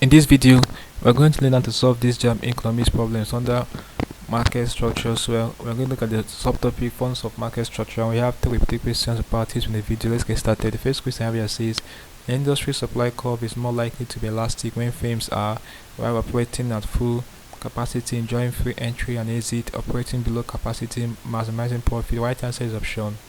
In this video, we're going to learn how to solve these JAMB economics problems under market structures. Well, we're going to look at the subtopic forms of market structure. We have three questions to practice in the video. Let's get started. The first question I have here says, the industry supply curve is more likely to be elastic when firms are, while operating at full capacity, enjoying free entry and exit, operating below capacity, maximizing profit. The right answer is option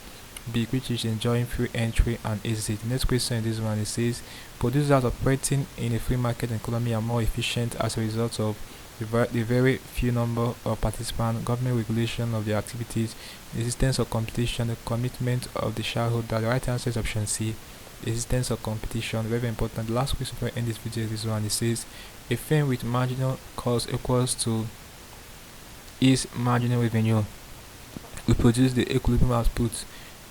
B, which is enjoying free entry and exit. The next question in this one, it says, producers operating in a free market economy are more efficient as a result of the very few number of participants, government regulation of their activities, the existence of competition, the commitment of the shareholder. The right answer is option C, the existence of competition. Very important. The last question for end this video is this one. It says, a firm with marginal cost equals to its marginal revenue will produce the equilibrium output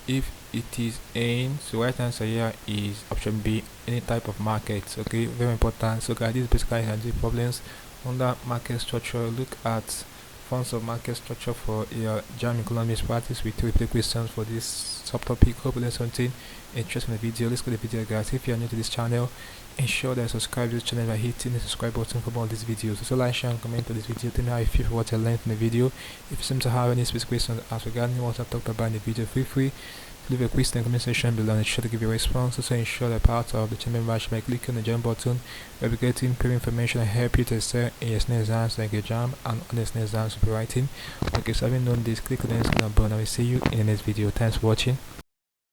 if it is in. So right answer here is option B, any type of market. Okay, very important. So guys, this is basically the problems under market structure. Look at forms of market structure for your JAMB economics practice with three questions for this subtopic. Hope you learned something interesting in the video. Let's go to the video, guys. If you are new to this channel, ensure that you subscribe to this channel by hitting the subscribe button for more of these videos. So like, share and comment on this video. Tell me how you feel for what you learned from the video. If you seem to have any specific questions as regarding what I talked about in the video, feel free to leave a question in the comment section below and ensure to give you a response. Also ensure that part of the channel membership by clicking the join button. We'll be getting paid information and help you to excel in your SNE exams like your JAMB and other SNE exams will be writing. Okay, so having done this, click on the screen above and I will see you in the next video. Thanks for watching.